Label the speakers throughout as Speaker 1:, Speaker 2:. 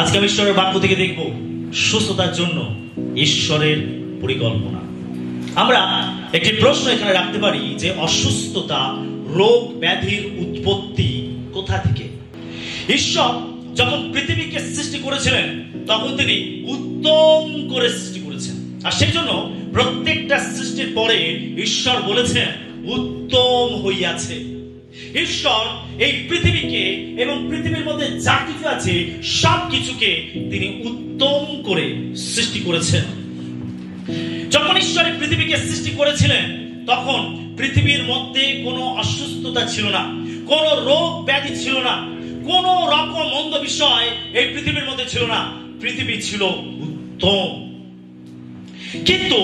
Speaker 1: আজকে আমি ঈশ্বরের বাক্য থেকে দেখব সুস্থতার জন্য ঈশ্বরের পরিকল্পনা। আমরা একটি প্রশ্ন এখানে রাখতে পারি যে অসুস্থতা, রোগ ব্যাধির উৎপত্তি কোথা থেকে? ঈশ্বর যখন পৃথিবীকে সৃষ্টি করেছিলেন তখন তিনি উত্তম করে সৃষ্টি করেছেন, আর সেই জন্য প্রত্যেকটা সৃষ্টির পরে ঈশ্বর বলেছেন উত্তম হইয়াছে। ঈশ্বর এই পৃথিবীকে এবং পৃথিবীর মধ্যে যা কিছু আছে সব কিছুকে তিনি উত্তম করে সৃষ্টি করেছেন। যখন ঈশ্বর পৃথিবীকে সৃষ্টি করেছিলেন তখন পৃথিবীর মধ্যে কোনো অসুস্থতা ছিল না, কোনো রোগ ব্যাধি ছিল না, কোনো রকম মন্দ বিষয় এই পৃথিবীর মধ্যে ছিল না। পৃথিবী ছিল উত্তম। কিন্তু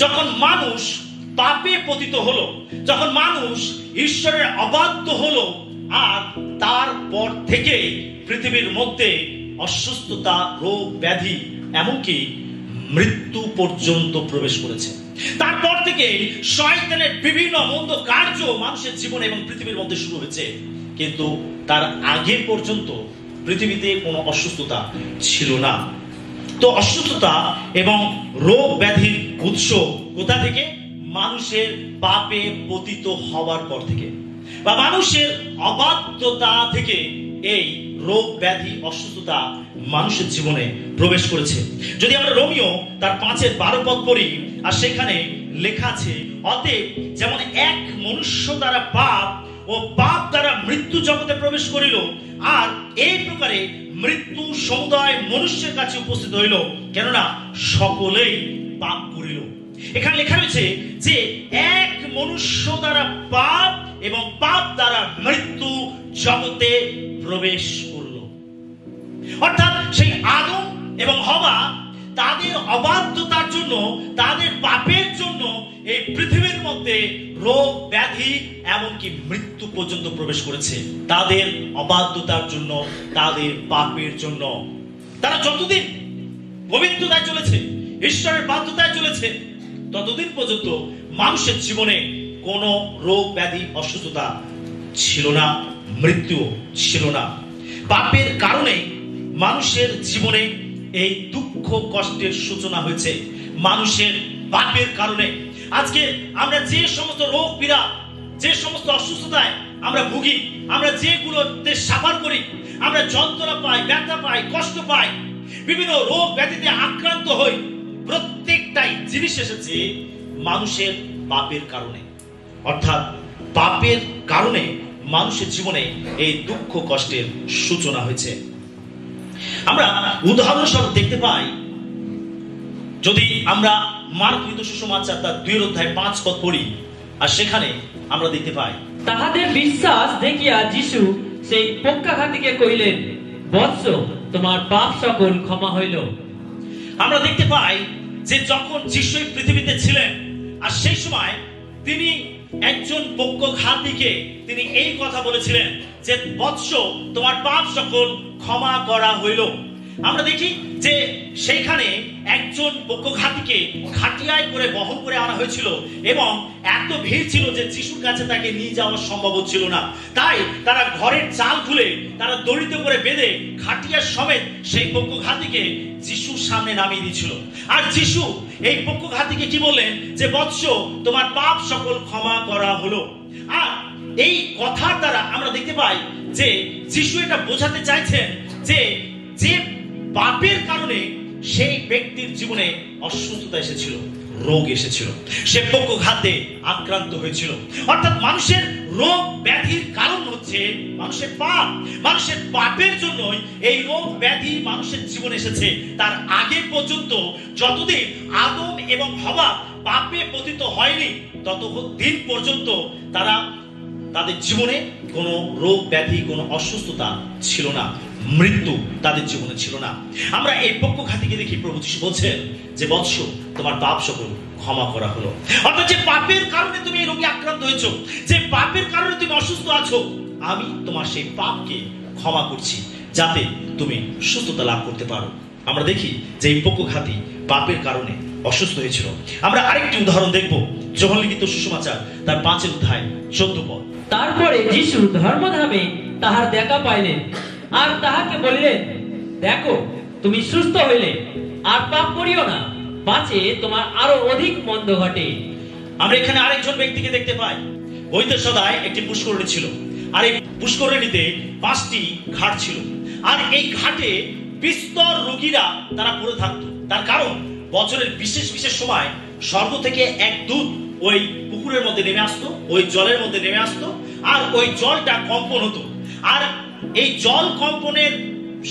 Speaker 1: যখন মানুষ পাপে পতিত হলো, যখন মানুষ ঈশ্বরের অবাধ্য হলো, আর তারপর থেকে পৃথিবীর মধ্যে অসুস্থতা, রোগ ব্যাধি, এমনকি মৃত্যু পর্যন্ত প্রবেশ করেছে। তারপর থেকে শয়তানের বিভিন্ন মন্দ কার্য মানুষের জীবনে এবং পৃথিবীর মধ্যে শুরু হয়েছে। কিন্তু তার আগে পর্যন্ত পৃথিবীতে কোনো অসুস্থতা ছিল না। তো অসুস্থতা এবং রোগ ব্যাধির উৎস কোথা থেকে? মানুষের পাপে পতিত হওয়ার পর থেকে, বা মানুষের অবাধ্যতা থেকে এই রোগ ব্যাধি, অসুস্থতা মানুষের জীবনে প্রবেশ করেছে। যদি আমরা রোমিও তার 5:12 পড়ি, আর সেখানে লেখা আছে, অতএব যেমন এক মনুষ্য দ্বারা পাপ ও পাপ দ্বারা মৃত্যু জগতে প্রবেশ করিল, আর এই প্রকারে মৃত্যু সমুদয় মনুষ্যের কাছে উপস্থিত হইল, কেননা সকলেই পাপ করিল। এখানে লেখা রয়েছে যে এক মনুষ্য দ্বারা পাপ এবং পাপ দ্বারা মৃত্যু জগতে প্রবেশ করল। অর্থাৎ সেই আদম এবং হওয়া তাদের অবাধ্যতার জন্য, তাদের পাপের জন্য এই পৃথিবীর মধ্যে রোগ ব্যাধি এমনকি মৃত্যু পর্যন্ত প্রবেশ করেছে। তাদের অবাধ্যতার জন্য, তাদের পাপের জন্য। তারা যতদিন পবিত্রতায় চলেছে, ঈশ্বরের বাধ্যতায় চলেছে, ততদিন পর্যন্ত মানুষের জীবনে কোনো রোগ ব্যাধি, অসুস্থতা ছিল না, মৃত্যু ছিল না। পাপের কারণে মানুষের জীবনে এই দুঃখ কষ্টের সূচনা হয়েছে। মানুষের পাপের কারণে আজকে আমরা যে সমস্ত রোগ পীড়া, যে সমস্ত অসুস্থতায় আমরা ভুগি, আমরা যেগুলোতে সাফার করি, আমরা যন্ত্রণা পাই, ব্যথা পাই, কষ্ট পাই, বিভিন্ন রোগ ব্যাধিতে আক্রান্ত হই, প্রত্যেকটাই জিনিস এসেছে মানুষের পাপের কারণে। অর্থাৎ পাপের কারণে মানুষের জীবনে এই দুঃখ কষ্টের সূচনা হয়েছে। আমরা উদাহরণস্বরূপ দেখতে পাই, যদি আমরা মার্ককৃত সুসমাচার তার 2:5 পড়ি, আর সেখানে আমরা দেখতে পাই,
Speaker 2: তাহাদের বিশ্বাস দেখিয়া যিশু সেই পক্ষাঘাতীকে কইলেন, বৎস, তোমার পাপ সকল ক্ষমা হইল।
Speaker 1: আমরা দেখতে পাই যে যখন যিশু পৃথিবীতে ছিলেন, আর সেই সময় তিনি একজন পক্ষঘাতীকে তিনি এই কথা বলেছিলেন যে, বৎস, তোমার পাপ সকল ক্ষমা করা হইল। আমরা দেখি যে সেইখানে একজন পক্ষঘাতীকে খাটিয়ায় করে বহন করে আনা হয়েছিল, এবং এত ভিড় ছিল যে যিশুর কাছে তাকে নিয়ে যাওয়া সম্ভব ছিল না। তাই তারা ঘরের চাল খুলে তারা দড়িতে করে বেঁধে খাটিয়ার সমেত সেই পক্ষঘাতীকে যিশুর সামনে নামিয়ে দিয়েছিল। আর যিশু এই পক্ষঘাতীকে কি বললেন? যে বৎস, তোমার পাপ সকল ক্ষমা করা হলো। আর এই কথার দ্বারা আমরা দেখতে পাই যে যিশু এটা বোঝাতে চাইছেন যে যে পাপের কারণে সেই ব্যক্তির জীবনে অসুস্থতা এসেছিল, রোগ এসেছিল, সে পক্ষঘাতে আক্রান্ত হয়েছিল। অর্থাৎ মানুষের রোগ ব্যাধির কারণ হচ্ছে মানুষের পাপ। মানুষের পাপের জন্যই এই রোগ ব্যাধি মানুষের জীবনে এসেছে। তার আগে পর্যন্ত যতদিন আদম এবং হওয়া পাপে পতিত হয়নি, ততদিন পর্যন্ত তাদের জীবনে কোনো রোগ ব্যাধি, কোনো অসুস্থতা ছিল না, মৃত্যু তাদের জীবনে ছিল না। আমরা এই পক্ষঘাতীকে দেখি প্রভু যিশু বলছেন যে, বৎস, তোমার পাপ সকল ক্ষমা করা হলো। অর্থাৎ যে পাপের কারণে তুমি এই রোগে আক্রান্ত হয়েছো, যে পাপের কারণে তুমি অসুস্থ আছো, আমি তোমার সেই পাপকে ক্ষমা করছি যাতে তুমি সুস্থতা লাভ করতে পারো। আমরা দেখি যে এই পক্ষঘাতী পাপের কারণে অসুস্থ হয়েছিল। আমরা আরেকটি উদাহরণ দেখব, যোহন লিখিত সুসমাচার তার 5:14।
Speaker 2: তারপরে যিশু ধর্মধামে তাহার দেখা পাইলেন, আর তাহাকে বলিলেন, দেখো, তুমি সুস্থ হইলে, আর পাপ করিও না, পাছে তোমার আরো অধিক মন্দ ঘটে।
Speaker 1: আমরা এখানে আরেকজন ব্যক্তিকে দেখতে পাই। বৈদ্যসদায় একটি পুষ্করিণী ছিল, আর এই পুষ্করিণীতে 5টি ঘাট ছিল, আর এই ঘাটে বিস্তর রোগীরা তারা পড়ে থাকতো। তার কারণ বছরের বিশেষ বিশেষ সময় স্বর্গ থেকে এক দূত ওই পুকুরের মধ্যে নেমে আসতো, ওই জলের মধ্যে নেমে আসতো, আর ওই জলটা কম্পন হতো। আর এই জল কম্পনের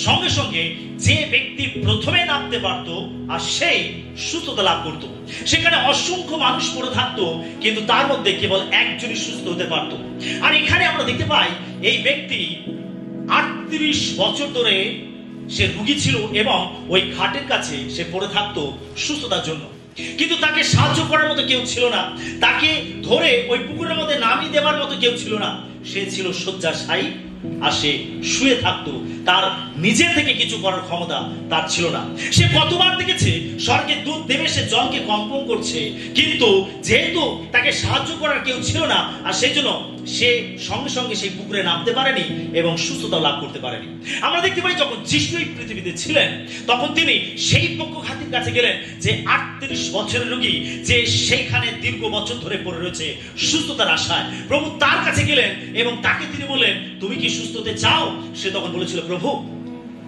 Speaker 1: সঙ্গে সঙ্গে যে ব্যক্তি প্রথমে নামতে পারতো আর সেই সুস্থতা লাভ করতো। সেখানে অসংখ্য মানুষ পড়ে থাকতো, কিন্তু তার মধ্যে কেবল একজনই সুস্থ হতে পারতো। আর এখানে আমরা দেখতে পাই এই ব্যক্তি 38 বছর ধরে সে রোগী ছিল এবং ওই ঘাটের কাছে সে পড়ে থাকতো সুস্থতার জন্য, কিন্তু তাকে সাহায্য করার মতো কেউ ছিল না, তাকে ধরে ওই পুকুরের মধ্যে নামিয়ে দেওয়ার মতো কেউ ছিল না। সে ছিল শয্যাশায়ী আর সে শুয়ে থাকতো, তার নিজে থেকে কিছু করার ক্ষমতা তার ছিল না। সে কতবার দেখেছে স্বর্গের দূত দেবে সে জলকে কম্পন করছে, কিন্তু যেহেতু তাকে সাহায্য করার কেউ ছিল না, আর সেই জন্য সে সঙ্গে সঙ্গে সেই পুকুরে নামতে পারেনি এবং সুস্থতা লাভ করতে পারেনি। আমরা দেখতে পাই যখন যিশু এই পৃথিবীতে ছিলেন তখন তিনি সেই পক্ষঘাতীর কাছে গেলেন যে 38 বছরের রোগী, যে সেইখানে দীর্ঘ বছর ধরে পড়ে রয়েছে সুস্থতার আশায়। প্রভু তার কাছে গেলেন এবং তাকে তিনি বললেন, তুমি কি সুস্থ হতে চাও? সে তখন বলেছিল, প্রভু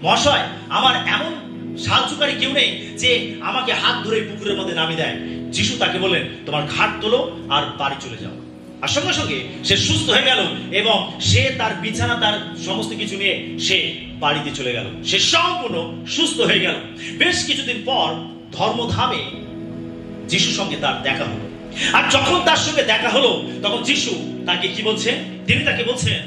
Speaker 1: মহাশয়, আমার এমন সাহায্যকারী কেউ নেই যে আমাকে হাত ধরে পুকুরের মধ্যে নামিয়ে দেয়। যিশু তাকে বললেন, তোমার ঘাট তোলো আর বাড়ি চলে যাও। আর সঙ্গে সঙ্গে সে সুস্থ হয়ে গেল এবং সে তার বিছানা, তার সমস্ত কিছু নিয়ে সে বাড়িতে চলে গেল। সে সম্পূর্ণ সুস্থ হয়ে গেল। বেশ কিছুদিন পর ধর্মধামে যিশুর সঙ্গে তার দেখা হলো। আর যখন তার সঙ্গে দেখা হলো তখন যিশু তাকে কি বলছেন? তিনি তাকে বলছেন,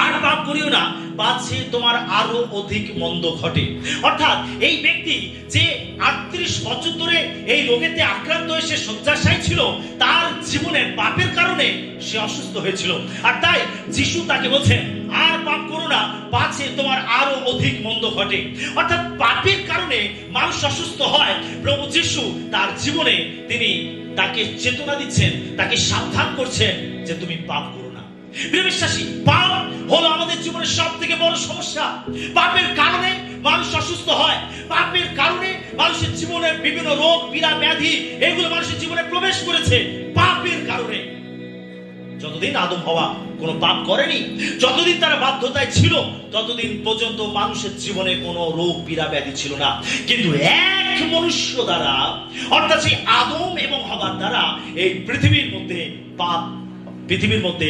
Speaker 1: আর পাপ করিও না, পাছে তোমার আরো অধিক মন্দ ঘটে। অর্থাৎ এই ব্যক্তি যে 38 বছর ধরে এই রোগেতে আক্রান্ত হয়ে সে শয্যাশায়ী ছিল, তার জীবনের পাপের কারণে সে অসুস্থ হয়েছিল। আর তাই যিশু তাকে বলছেন, আর পাপ করো না, পাছে তোমার আরো অধিক মন্দ ঘটে। অর্থাৎ পাপের কারণে মানুষ অসুস্থ হয়। প্রভু যিশু তার জীবনে তিনি তাকে চেতনা দিচ্ছেন, তাকে সাবধান করছেন যে তুমি পাপ করো না। প্রিয় বিশ্বাসী, পাপ হলো আমাদের জীবনের সব থেকে বড় সমস্যা। পাপের কারণে মানুষ অসুস্থ হয়, পাপের কারণে মানুষের জীবনে বিভিন্ন রোগ, পীড়া, ব্যাধি এগুলো মানুষের জীবনে প্রবেশ করেছে পাপের কারণে। যতদিন আদম হওয়া কোনো পাপ করেনি, যতদিন তারা বাধ্যতায় ছিল, ততদিন পর্যন্ত মানুষের জীবনে কোনো রোগ, পীড়া, ব্যাধি ছিল না। কিন্তু এক মনুষ্য দ্বারা, অর্থাৎ সেই আদম এবং হওয়ার দ্বারা এই পৃথিবীর মধ্যে পাপ, পৃথিবীর মধ্যে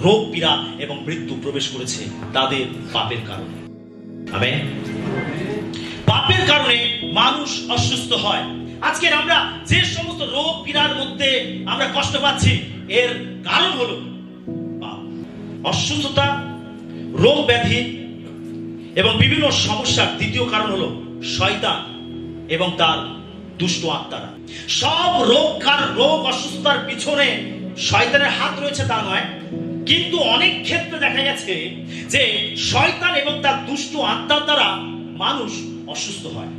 Speaker 1: রোগ, পীড়া এবং মৃত্যু প্রবেশ করেছে তাদের পাপের কারণে। আমেন। পাপের কারণে মানুষ অসুস্থ হয়। আজকের আমরা যে সমস্ত রোগ, পীড়ার মধ্যে আমরা কষ্ট পাচ্ছি, এর কারণ হলো পাপ। অসুস্থতা, রোগ, ব্যাধি এবং বিভিন্ন সমস্যার দ্বিতীয় কারণ হলো শয়তান এবং তার দুষ্ট আত্মারা। সব রোগ, অসুস্থতার পিছনে শয়তানের হাত রয়েছে তা নয়, কিন্তু অনেক ক্ষেত্রে দেখা গেছে যে শয়তান এবং তার দুষ্ট আত্মার দ্বারা মানুষ অসুস্থ হয়।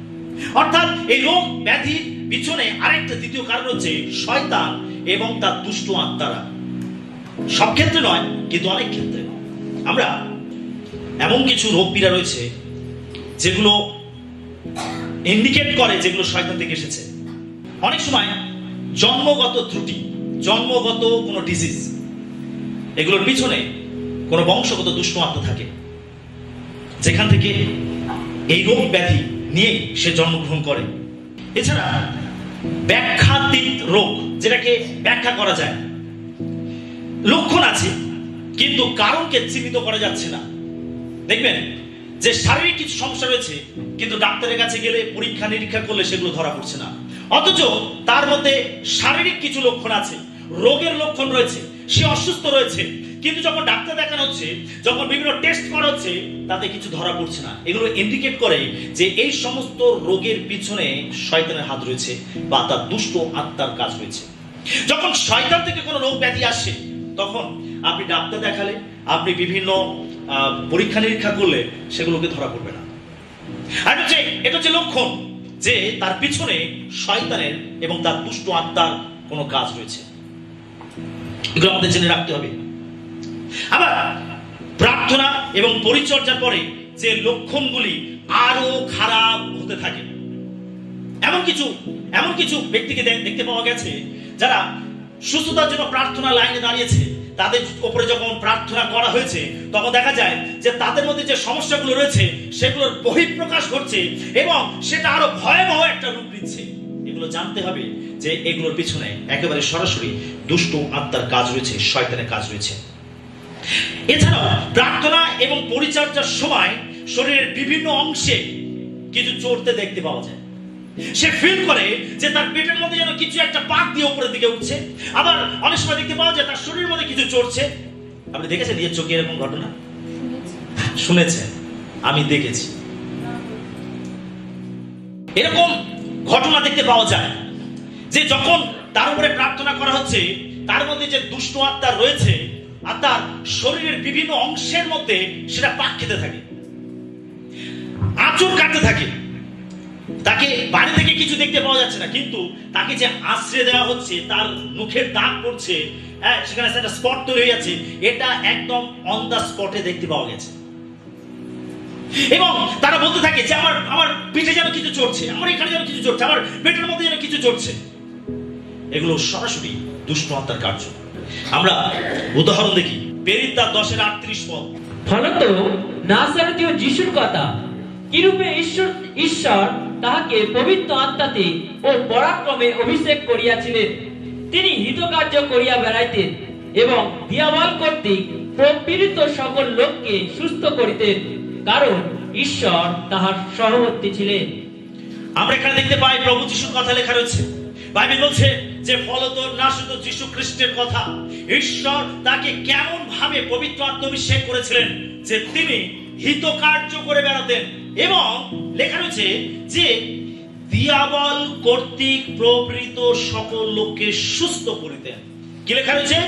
Speaker 1: অর্থাৎ এই রোগ, ব্যাধির পিছনে আরেকটা দ্বিতীয় কারণ হচ্ছে শয়তান এবং তার দুষ্ট আত্মারা। সব ক্ষেত্রে নয়, কিন্তু অনেক ক্ষেত্রে আমরা এমন কিছু রোগ, পীড়া রয়েছে যেগুলো ইন্ডিকেট করে যেগুলো শয়তান থেকে এসেছে। অনেক সময় জন্মগত ত্রুটি, জন্মগত কোনো ডিজিজ, এগুলোর পিছনে কোনো বংশগত দুষ্ট আত্মা থাকে, যেখান থেকে এই রোগ, ব্যাধি নিয়ে সে জন্মগ্রহণ করে। এছাড়া ব্যাখ্যাতীত রোগ, যেটাকে ব্যাখ্যা করা যায়, লক্ষণ আছে কিন্তু কারণকে চিহ্নিত করা যাচ্ছে না। দেখবেন যে শারীরিক কিছু সমস্যা রয়েছে, কিন্তু ডাক্তারের কাছে গেলে পরীক্ষা নিরীক্ষা করলে সেগুলো ধরা পড়ছে না। অথচ তার মধ্যে শারীরিক কিছু লক্ষণ আছে, রোগের লক্ষণ রয়েছে, সে অসুস্থ রয়েছে, কিন্তু যখন ডাক্তার দেখানো হচ্ছে, যখন বিভিন্ন টেস্ট করা হচ্ছে, তাতে কিছু ধরা পড়ছে না। এগুলো ইন্ডিকেট করে যে এই সমস্ত রোগের পিছনে শয়তানের হাত রয়েছে বা তার দুষ্ট আত্মার কাজ রয়েছে। যখন শয়তান থেকে কোনো রোগ, ব্যাধি আসে, তখন আপনি ডাক্তার দেখালে, আপনি বিভিন্ন পরীক্ষা নিরীক্ষা করলে সেগুলোকে ধরা পড়বে না। আর এটা হচ্ছে লক্ষণ যে তার পিছনে শয়তানের এবং তার দুষ্ট আত্মার কোনো কাজ রয়েছে। এগুলো আমাদের জেনে রাখতে হবে। আবার প্রার্থনা এবং পরিচর্যার পরে যে লক্ষণগুলি আরো খারাপ হতে থাকে। এমন কিছু ব্যক্তিকে দেখতে পাওয়া গেছে যারা সুস্থতার জন্য প্রার্থনা লাইনে দাঁড়িয়েছে, তাদের উপরে যখন প্রার্থনা করা হয়েছে তখন দেখা যায় যে তাদের মধ্যে যে সমস্যাগুলো রয়েছে সেগুলোর বহিঃপ্রকাশ ঘটছে এবং সেটা আরো ভয়াবহ একটা রূপ নিচ্ছে। এগুলো জানতে হবে যে এগুলোর পিছনে একেবারে সরাসরি দুষ্ট আত্মার কাজ রয়েছে, শয়তানের কাজ রয়েছে। এছাড়াও প্রার্থনা এবং পরিচর্যার সময় শরীরের বিভিন্ন অংশে কিছু চড়তে দেখতে পাওয়া যায়। সে ফিল করে যে তার পেটের মধ্যে যেন কিছু একটা পাক দিয়ে উপরের দিকে উঠছে, আবার অনেক সময় দেখতে পাওয়া যায় তার শরীরের মধ্যে কিছু চড়ছে। আপনি দেখেছেন নিজের চোখে এরকম ঘটনা? শুনেছেন? আমি দেখেছি। এরকম ঘটনা দেখতে পাওয়া যায় যে যখন তার উপরে প্রার্থনা করা হচ্ছে তার মধ্যে যে দুষ্ট আত্মা রয়েছে আর তার শরীরের বিভিন্ন অংশের মধ্যে সেটা পাক খেতে থাকে, আঁচড় কাটতে থাকে। তাকে বাইরে থেকে কিছু দেখতে পাওয়া যাচ্ছে না, কিন্তু তাকে যে আশ্রয় দেওয়া হচ্ছে, তার মুখের দাগ পড়ছে, সেখানে একটা স্পট তৈরি হয়ে যাচ্ছে, এটা একদম অন দা স্পটে দেখতে পাওয়া গেছে। এবং তারা বলতে থাকে যে আমার পিঠে যেন কিছু চড়ছে, আমার এখানে যেন কিছু চড়ছে, আমার পেটের মধ্যে যেন কিছু চড়ছে। এগুলো সরাসরি দুষ্ট আত্মার কার্য। আমরা উদাহরণ দেখি, পেরিত্তা 10:38 পদ।
Speaker 2: ফলত নাজারেতীয় যিশুর কথা কিরূপে ঈশ্বর তাহাকে পবিত্র আত্মাতে ও পরাক্রমে অভিষেক করিয়াছিলেন। তিনি হিতকার্য করিয়া বেড়াইতেন এবং দিয়াবল কর্তৃক প্রপীড়িত সকল লোককে সুস্থ করিতেন, কারণ ঈশ্বর তাহার সহবর্তী ছিলেন।
Speaker 1: আমরা এখানে দেখতে পাই প্রভু যিশুর কথা লেখা রয়েছে। বাইবেল বলছে যে ফলত না শুধু যিশু খ্রিস্টের কথা, ঈশ্বর তাকে কেমন ভাবে পবিত্র আত্মাভিষেক করেছিলেন যে তিনি হিতকার্য করে বেড়াতেন। এবং লেখা রয়েছে যে দিয়াবল কর্তৃক প্রবৃত সকল লোককে সুস্থ করিতেন। কি লেখা রয়েছে?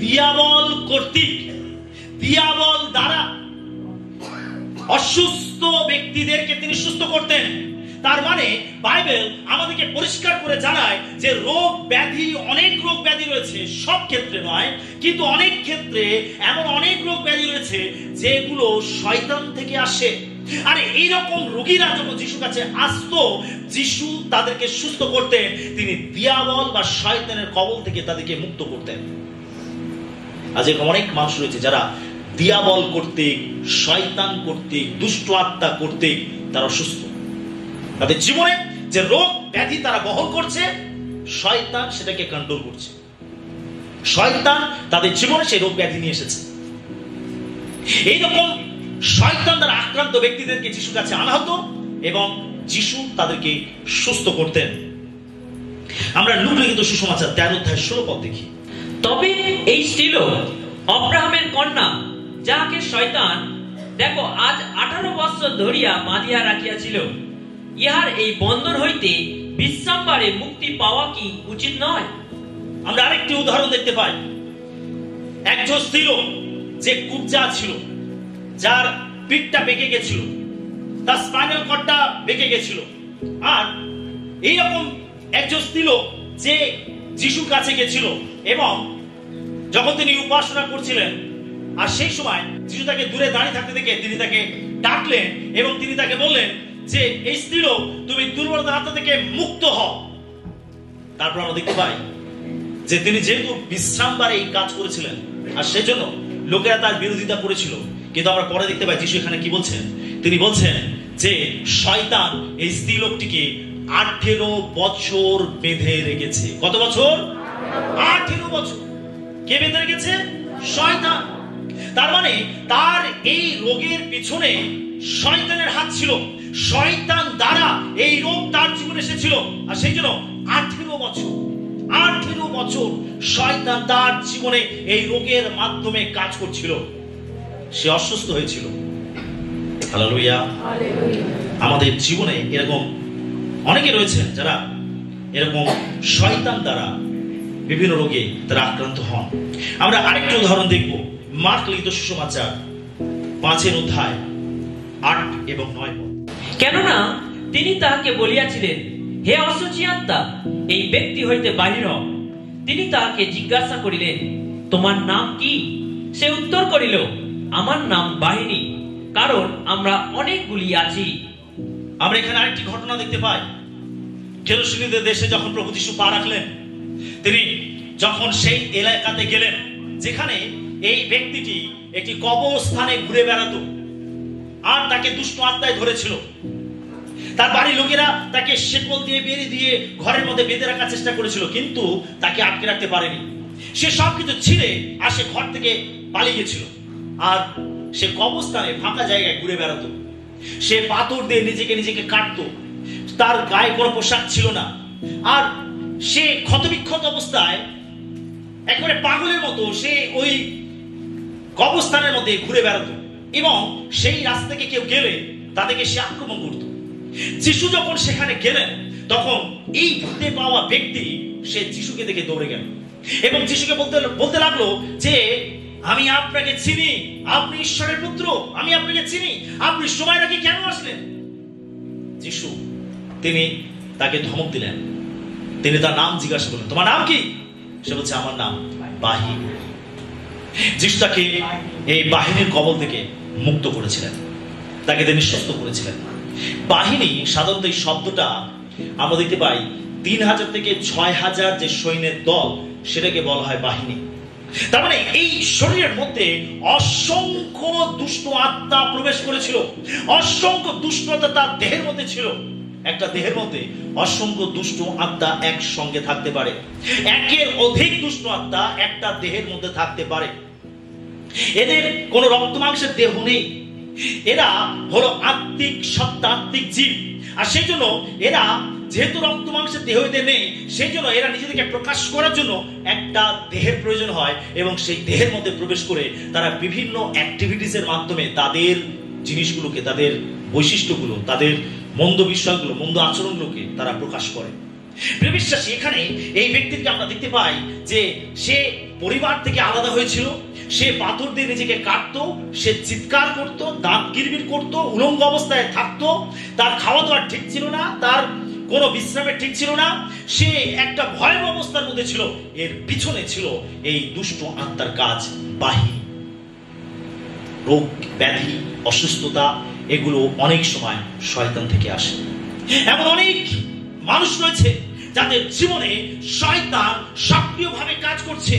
Speaker 1: দিয়াবল কর্তৃক, দিয়াবল দ্বারা অসুস্থ ব্যক্তিদেরকে তিনি সুস্থ করতেন। তার মানে বাইবেল আমাদেরকে পরিষ্কার করে জানায় যে রোগ ব্যাধি, অনেক রোগ ব্যাধি রয়েছে, সব ক্ষেত্রে নয় কিন্তু অনেক ক্ষেত্রে এমন অনেক রোগ ব্যাধি রয়েছে যেগুলো শয়তান থেকে আসে। আর এইরকম রোগীরা যখন যিশুর কাছে আসতো, যিশু তাদেরকে সুস্থ করতেন। তিনি দিয়াবল বা শয়তানের কবল থেকে তাদেরকে মুক্ত করতেন। আজ এরকম অনেক মানুষ রয়েছে যারা দিয়াবল কর্তৃক, শয়তান কর্তৃক, দুষ্ট আত্মা কর্তৃক তারা অসুস্থ। তাদের জীবনে যে রোগ ব্যাধি তারা বহন করছে, শয়তান সেটাকে কন্ট্রোল করছে। শয়তান তাদের জীবনে সেই রোগ ব্যাধি নিয়ে এসেছে। এইরকম শয়তান দ্বারা আক্রান্ত ব্যক্তিদেরকে যিশুর কাছে আনা হতো এবং যিশু তাদেরকে সুস্থ করতেন। আমরা লুক লিখিত সুসমাচার 13:16 পদ দেখি।
Speaker 2: তবে এই স্ত্রীলোক অব্রাহামের কন্যা, যাহাকে শয়তান দেখো আজ 18 বৎসর ধরিয়া বাঁধিয়া রাখিয়াছিল, ইহার এই বন্ধন হইতে বিশ্রামবারে মুক্তি পাওয়া কি উচিত নয়?
Speaker 1: আমরা আরেকটি উদাহরণ দেখতে পাই। একজন স্ত্রীলোক যে কুবজা ছিল, যার পিঠটা বেঁকে গেছিল, তার স্পাইনাল কর্ডটা বেঁকে গেছিল। আর এইরকম একজন স্ত্রীলোক যে যিশুর কাছে গেছিল এবং যখন তিনি উপাসনা করছিলেন, আর সেই সময় যিশু তাকে দূরে দাঁড়িয়ে থাকতে দেখে তিনি তাকে ডাকলেন এবং তিনি তাকে বললেন যে এই স্ত্রীলোক, তুমি দুর্বলতার আত্মা থেকে মুক্ত হও। তারপর আমরা দেখতে পাই যে তিনি যেহেতু বিশ্রামবারে এই কাজ করেছিলেন আর সেজন্য লোকেরা তার বিরোধিতা করেছিল, কিন্তু আমরা পরে দেখতে পাই যিশু এখানে কি বলছেন। তিনি বলছেন যে শয়তান এই স্ত্রীলোকটিকে 18 বছর বেঁধে রেখেছে। কত বছর? 18 বছর। কে বেঁধে রেখেছে? শয়তান। তার মানে তার এই রোগের পিছনে শয়তানের হাত ছিল। শয়তান দ্বারা এই রোগ তার জীবনে এসেছিল। আর সেই জন্য 18 বছর শয়তান তার জীবনে এই রোগের মাধ্যমে কাজ করছিল। সে অসুস্থ হয়েছিল। হালেলুয়া। আমাদের জীবনে এরকম অনেকে রয়েছেন যারা এরকম শয়তান দ্বারা বিভিন্ন রোগে তারা আক্রান্ত হন। আমরা আরেকটি উদাহরণ দেখব, মার্ক লিখিত সুসমাচার 5:8 এবং 9 পদ।
Speaker 2: কেননা তিনি তাহাকে বলিয়াছিলেন, হে অসুচি আত্মা, এই ব্যক্তি হইতে বাহির হও। তিনি তাহাকে জিজ্ঞাসা করিলেন, তোমার নাম কি? সে উত্তর করিল, আমার নাম বাহিনী, কারণ আমরা অনেকগুলি আছি।
Speaker 1: আমরা এখানে আরেকটি ঘটনা দেখতে পাই। গেরুশলেমের দেশে যখন প্রভু যীশু পা রাখলেন, তিনি যখন সেই এলাকাতে গেলেন যেখানে এই ব্যক্তিটি একটি কবরস্থানে ঘুরে বেড়াতো আর তাকে দুষ্ট আত্মায় ধরেছিল। তার বাড়ির লোকেরা তাকে শেকল দিয়ে বেরিয়ে দিয়ে ঘরের মধ্যে বেঁধে রাখার চেষ্টা করেছিল, কিন্তু তাকে আটকে রাখতে পারেনি। সে সবকিছু ছিঁড়ে আর সে ঘর থেকে পালিয়ে গেছিল আর সে কবরস্থানে ফাঁকা জায়গায় ঘুরে বেড়াতো। সে পাথর দিয়ে নিজেকে কাটতো। তার গায়ে কোনো পোশাক ছিল না আর সে ক্ষতবিক্ষত অবস্থায় একেবারে পাগলের মতো সে ওই কবরস্থানের মধ্যে ঘুরে বেড়াতো এবং সেই রাস্তা থেকে কেউ গেলে তাদেরকে সে আক্রমণ করত। যিশু যখন সেখানে গেলেন তখন এই ভূতে পাওয়া ব্যক্তি সে যিশুকে দেখে দৌড়ে গেল এবং যিশুকে বলতে লাগলো যে আমি আপনাকে চিনি, আপনি ঈশ্বরের পুত্র, আমি আপনাকে চিনি, আপনি সময় রাখি কেন আসলেন? যিশু তিনি তাকে ধমক দিলেন। তিনি তার নাম জিজ্ঞাসা করলেন, তোমার নাম কি? সে বলছে, আমার নাম বাহিনী। যিশু তাকে এই বাহিনীর কবল থেকে মুক্ত করেছিলেন, তাকে তিনি সুস্থ করেছিলেন। বাহিনী সাধারণত এই শব্দটা আমরা দেখতে পাই 3000 থেকে 6000 যে সৈন্যের দল সেটাকে বলা হয় বাহিনী। তার মানে এই শরীরের মধ্যে অসংখ্য দুষ্ট আত্মা প্রবেশ করেছিল, অসংখ্য দুষ্টতা তার দেহের মধ্যে ছিল। একটা দেহের মধ্যে অসংখ্য দুষ্ট আত্মা একসঙ্গে থাকতে পারে, একের অধিক দুষ্ট আত্মা একটা দেহের মধ্যে থাকতে পারে। এদের কোনো রক্ত মাংসের দেহ নেই, এরা হলো আত্মিক সত্তা, আত্মিক জীব। আর সেই জন্য এরা যেহেতু রক্ত মাংসের দেহ এদের নেই, সেই জন্য এরা নিজেদেরকে প্রকাশ করার জন্য একটা দেহের প্রয়োজন হয় এবং সেই দেহের মধ্যে প্রবেশ করে তারা বিভিন্ন অ্যাক্টিভিটিসের মাধ্যমে তাদের জিনিসগুলোকে, তাদের বৈশিষ্ট্যগুলো, তাদের মন্দ বিষয়গুলো, মন্দ আচরণগুলোকে তারা প্রকাশ করে। বিশ্বাসী, এখানে এই ব্যক্তিকে আমরা দেখতে পাই যে সে পরিবার থেকে আলাদা হয়েছিল, সে পাথর দিয়ে নিজেকে কাটতো, সে চিৎকার করত, দাঁত কিরবির করত, উলঙ্গ অবস্থায় থাকতো, তার খাওয়া দাওয়া ঠিক ছিল না, তার কোনো বিশ্রামের ঠিক ছিল না, সে একটা ভয়াবহ অবস্থার মধ্যে ছিল। এর পিছনে ছিল এই দুষ্ট আত্মার কাজ, বাহিনী। রোগ ব্যাধি অসুস্থতা এগুলো অনেক সময় শয়তান থেকে আসে। এমন অনেক মানুষ রয়েছে যাদের জীবনে শয়তান সক্রিয়ভাবে কাজ করছে,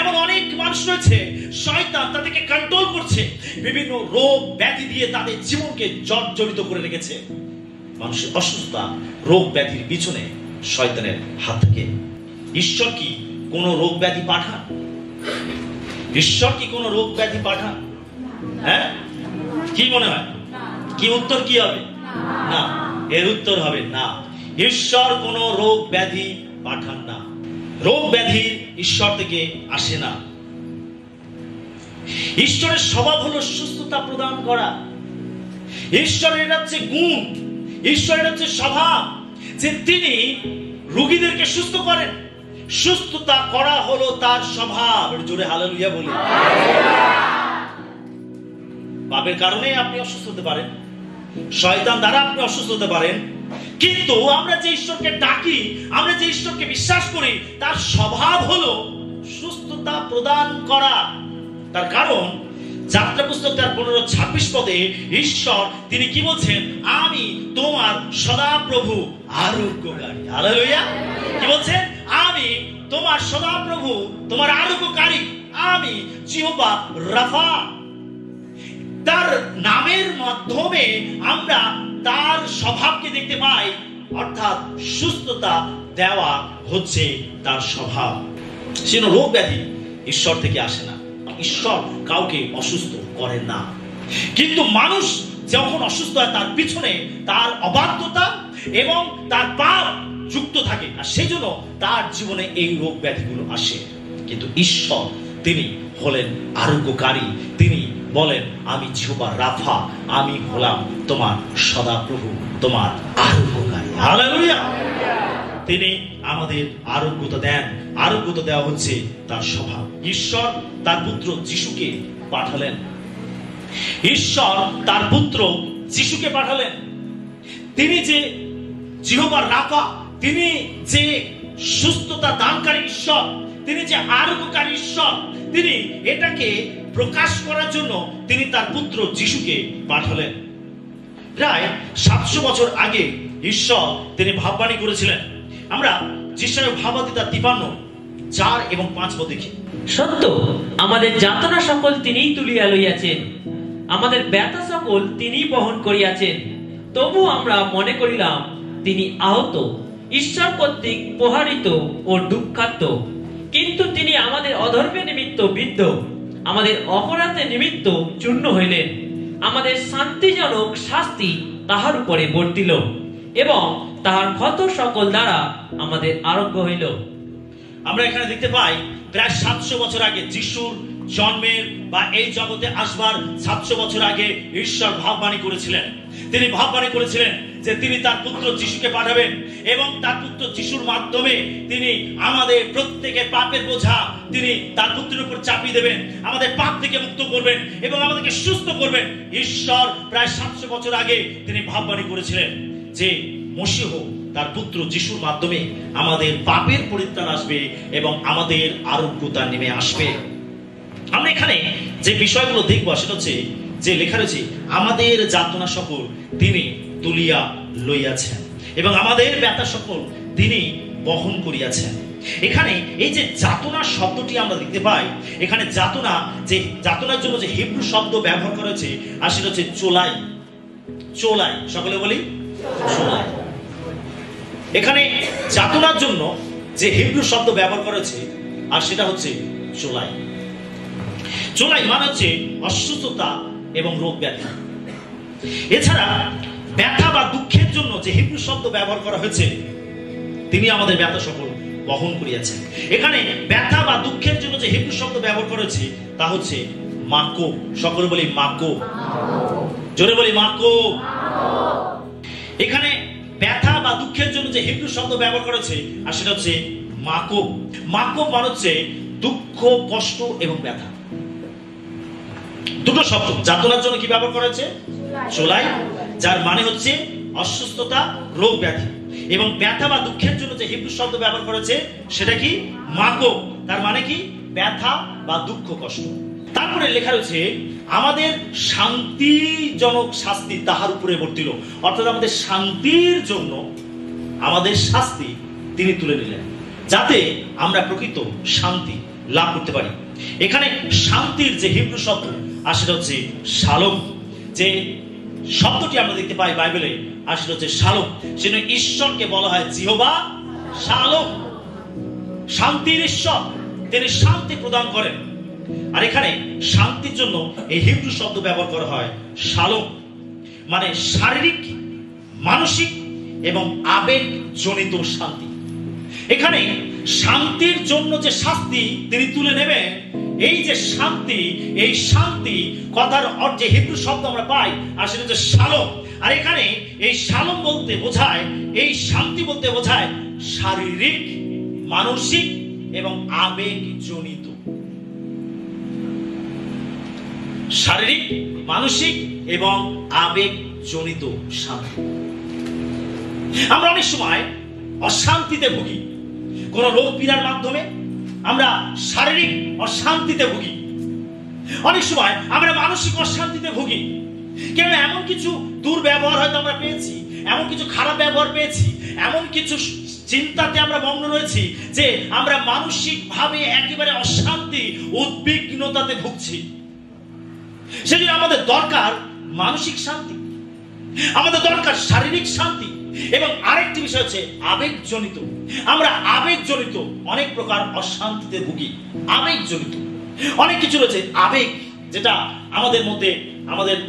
Speaker 1: এমন অনেক মানুষ রয়েছে শয়তান তাদেরকে কন্ট্রোল করছে, বিভিন্ন রোগ ব্যাধি দিয়ে তাদের জীবনকে জর্জরিত করে রেখেছে। মানুষের অসুস্থতা, রোগ ব্যাধির পিছনে শয়তানের হাত থাকে। ঈশ্বর কি কোন রোগ ব্যাধি পাঠান? ঈশ্বর কি কোন রোগ ব্যাধি পাঠান? হ্যাঁ, কি মনে হয়? কি উত্তর কি হবে? না, এর উত্তর হবে না। ঈশ্বর কোন রোগ ব্যাধি পাঠান না। রোগ ব্যাধি ঈশ্বর থেকে আসে না। ঈশ্বরের স্বভাব হলো সুস্থতা প্রদান করা। ঈশ্বরের হচ্ছে গুণ, ঈশ্বরের হচ্ছে স্বভাব যে তিনি রোগীদেরকে সুস্থ করেন। সুস্থতা করা হলো তার স্বভাব। জোরে হালেলুয়া বলি। পাপের কারণে আপনি অসুস্থ হতে পারেন, শয়তান দ্বারা আপনি অসুস্থ হতে পারেন, কিন্তু আমরা যে ঈশ্বরকে ডাকি, আমরা যে ঈশ্বরকে বিশ্বাস করি, তার স্বভাব হলো সুস্থতা প্রদান করা। তার কারণ যাত্রা পুস্তক তার 15:26 পদে ঈশ্বর তিনি কি বলছেন? আমি তোমার সদাপ্রভু আরোগ্যকারী। হালেলুয়া। কি বলছেন? আমি তোমার সদাপ্রভু, তোমার আরোগ্যকারী, আমি জিহোবা রাফা। তার নামের মাধ্যমে আমরা তার স্বভাবকে দেখতে পাই, অর্থাৎ সুস্থতা দেওয়া হচ্ছে তার স্বভাব। সেজন্য রোগ ব্যাধি ঈশ্বর থেকে আসে না। ঈশ্বর কাউকে অসুস্থ করেন না, কিন্তু মানুষ যখন অসুস্থ হয় তার পিছনে তার অবাধ্যতা এবং তার পাপ যুক্ত থাকে, আর সেই জন্য তার জীবনে এই রোগ ব্যাধিগুলো আসে। কিন্তু ঈশ্বর তিনি হলেন আরোগ্যকারী। তিনি বলেন, আমি জিহোবা রাফা, আমি হলাম তোমার সদাপ্রভু, তোমার আরোগ্যকারী। হালেলুয়া। তিনি আমাদের আরোগ্যতা দেন। আরোগ্যতা দেওয়া হচ্ছে তার স্বভাব। ঈশ্বর তার পুত্র যিশুকে পাঠালেন। ঈশ্বর তার পুত্র যিশুকে পাঠালেন। তিনি যে জিহোবা রাফা, তিনি যে সুস্থতা দানকারী ঈশ্বর, তিনি যে আরোগ্যকারী ঈশ্বর, তিনি এটাকে প্রকাশ করার জন্য তিনি তার পুত্র যিশুকে পাঠালেন। প্রায় 700 বছর আগে ঈশ্বর তিনি ভাববাণী করেছিলেন। আমরা যিশায়া ভাবাদিতা 53:4-5 দেখি।
Speaker 2: সত্য, আমাদের যাতনা সকল তিনিই তুলিয়া লইয়াছেন, আমাদের ব্যথা সকল তিনিই বহন করিয়াছেন। তবু আমরা মনে করিলাম তিনি আহত, ঈশ্বর কর্তৃক প্রহারিত ও দুঃখার্ত। কিন্তু তিনি আমাদের অধর্মের নিমিত্ত বিদ্ধ, আমাদের অপরাধের নিমিত্ত চূর্ণ হইলেন। আমাদের শান্তিজনক শাস্তি তাহার উপরে বর্তিল, এবং তাহার ক্ষত সকল দ্বারা আমাদের আরোগ্য হইল।
Speaker 1: আমরা এখানে দেখতে পাই প্রায় 700 বছর আগে, যিশুর জন্মের বা এই জগতে আসবার 700 বছর আগে ঈশ্বর ভাববাণী করেছিলেন। তিনি ভাববাণী করেছিলেন যে তিনি তার পুত্র যিশুকে পাঠাবেন, এবং তার পুত্র যিশুর মাধ্যমে তিনি আমাদের প্রত্যেকের পাপের বোঝা তিনি তার পুত্রের উপর চাপিয়ে দেবেন, আমাদের পাপ থেকে মুক্ত করবেন এবং আমাদেরকে সুস্থ করবেন। ঈশ্বর প্রায় 700 বছর আগে তিনি ভাববাণী করেছিলেন যে মশীহ তার পুত্র যিশুর মাধ্যমে আমাদের পাপের পরিত্রাণ আসবে এবং আমাদের আরোগ্যতা নেমে আসবে। আমরা এখানে যে বিষয়গুলো দেখব সেটা হচ্ছে যে লেখা রয়েছে, আমাদের যাতনা সকল তিনি তুলিয়া লইয়াছেন এবং আমাদের ব্যথা সকল তিনি বহন করিয়াছেন। এখানে এই যে যাতনা শব্দটি আমরা দেখতে পাই, এখানে যাতনা, যে যাতনার জন্য যে হিব্রু শব্দ ব্যবহার করা হয়েছে আর সেটা হচ্ছে চোলাই। চোলাই, সকলে বলি চোলাই। এখানে যাতনার জন্য যে হিব্রু শব্দ ব্যবহার করা হয়েছে আর সেটা হচ্ছে চোলাই। চোলাই মানে হচ্ছে অসুস্থতা এবং রোগ ব্যাধি। এছাড়া ব্যথা বা দুঃখের জন্য যে হিব্রু শব্দ ব্যবহার করা হয়েছে, তিনি আমাদের ব্যথা সকল বহন করিয়াছেন। এখানে ব্যথা বা দুঃখের জন্য যে হিব্রু শব্দ ব্যবহার করেছে তা হচ্ছে মাকো। সকলে বলি মাকো, জোরে বলি মাকো। এখানে ব্যথা বা দুঃখের জন্য যে হিব্রু শব্দ ব্যবহার করেছে আর সেটা হচ্ছে মাকো। মাকো মানে হচ্ছে দুঃখ, কষ্ট এবং ব্যথা। দুটো শব্দ। যাতনার জন্য কি ব্যবহার করা হয়েছে? চোলাই, যার মানে হচ্ছে অসুস্থতা, রোগ ব্যাধি। এবং ব্যথা বা দুঃখের জন্য যে হিব্রু শব্দ ব্যবহার করেছে সেটা কি? মাকো। তার মানে কি? ব্যথা বা দুঃখ, কষ্ট। তারপরে লেখা রয়েছে আমাদের শান্তিজনক শাস্তি তাহার উপরে বর্তিল, অর্থাৎ আমাদের শান্তির জন্য আমাদের শাস্তি তিনি তুলে নিলেন, যাতে আমরা প্রকৃত শান্তি লাভ করতে পারি। এখানে শান্তির যে হিব্রু শব্দ আর সেটা হচ্ছে শালোম। যে শব্দটি আমরা দেখতে পাই বাইবেলে আর সেটা হচ্ছে শালোম। সেটা ঈশ্বরকে বলা হয় জিহোবা শালোম, শান্তির ঈশ্বর। তিনি শান্তি প্রদান করেন। আর এখানে শান্তির জন্য এই হিব্রু শব্দ ব্যবহার করা হয় শালোম, মানে শারীরিক, মানসিক এবং আবেগ জনিত শান্তি। এখানে শান্তির জন্য যে শাস্তি তিনি তুলে নেবেন, এই যে শান্তি, এই শান্তি কথার অর্থে হিব্রু শব্দ আমরা পাই আর সেটা হচ্ছে শালোম। আর এখানে এই শালোম বলতে বোঝায়, এই শান্তি বলতে বোঝায় শারীরিক, মানসিক এবং আবেগ জনিত। শারীরিক, মানসিক এবং আবেগ জনিত শান্তি। আমরা অনেক সময় অশান্তিতে ভুগি, কোন রোগ পীড়ার মাধ্যমে আমরা শারীরিক অশান্তিতে ভুগি। অনেক সময় আমরা মানসিক অশান্তিতে ভুগি। কেন? এমন কিছু দুর্ব্যবহার হয়তো আমরা পেয়েছি, এমন কিছু খারাপ ব্যবহার পেয়েছি, এমন কিছু চিন্তাতে আমরা মগ্ন রয়েছি যে আমরা মানসিক ভাবে একেবারে অশান্তি, উদ্বিগ্নতাতে ভুগছি। সেজন্য আমাদের দরকার মানসিক শান্তি, আমাদের দরকার শারীরিক শান্তি। এবং আরেকটি বিষয় হচ্ছে আবেগজনিত। আমরা আবেগজনিত অনেক প্রকার অশান্তিতে ভুগি। আবেগজনিত অনেক কিছু রয়েছে, আবেগ, যেটা আমাদের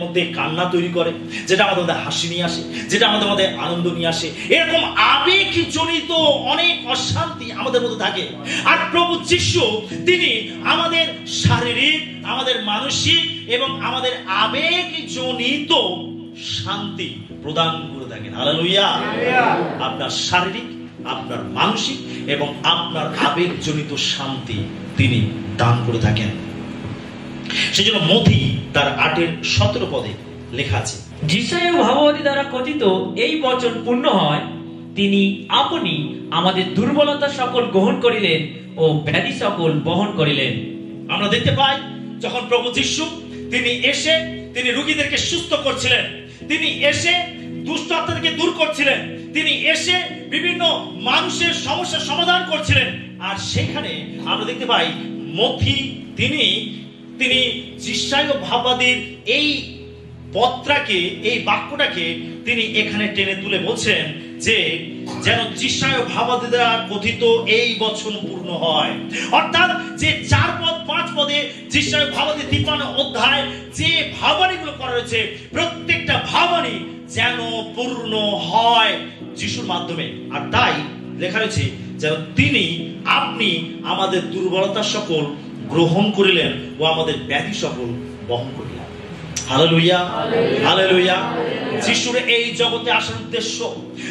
Speaker 1: মধ্যে কান্না তৈরি করে, যেটা আমাদের মধ্যে হাসি নিয়ে আসে, যেটা আমাদের মধ্যে আনন্দ নিয়ে আসে। এরকম আবেগজনিত অনেক অশান্তি আমাদের মধ্যে থাকে। আর প্রভু যিশু তিনি আমাদের শারীরিক, আমাদের মানসিক এবং আমাদের আবেগজনিত শান্তি প্রদান করে থাকেন। হালেলুয়া! আপনার শারীরিক, আপনার মানসিক এবং আপনার আবেগজনিত শান্তি তিনি দান করে থাকেন। সেজন্য মথি তার 8:17 পদে লেখা আছে,
Speaker 2: যিশায়া ভাববাদী দ্বারা কথিত এই বচন পূর্ণ হয়, তিনি আপনি আমাদের দুর্বলতা সকল গ্রহণ করিলেন ও ব্যাধি সকল বহন করিলেন।
Speaker 1: আমরা দেখতে পাই যখন প্রভু যিশু তিনি এসে তিনি রোগীদেরকে সুস্থ করছিলেন, তিনি এসে দুষ্ট আত্মাকে দূর করছিলেন, তিনি এসে বিভিন্ন মানুষের সমস্যার সমাধান করছিলেন। আর সেখানে আমরা দেখতে পাই মথি তিনি যিশায় ভাববাদীর এই পত্রাকে, এই বাক্যটাকে তিনি এখানে টেনে তুলে বলছেন যে যেন যিশায় ভাববাদী দ্বারা কথিত এই বচন পূর্ণ হয়। অর্থাৎ যে 4 পদ 5 পদে যিশায় ভাববাদী 53 অধ্যায় যে ভাববাণীগুলো করা রয়েছে, প্রত্যেকটা ভাববাণী যেন পূর্ণ হয় যিশুর মাধ্যমে। আর তাই লেখা রয়েছে যেন তিনি আপনি আমাদের দুর্বলতা সকল গ্রহণ করিলেন ও আমাদের ব্যাধি সকল বহন করিলেন। Hallelujah, hallelujah. যিশুর এই জগতে আসার উদ্দেশ্য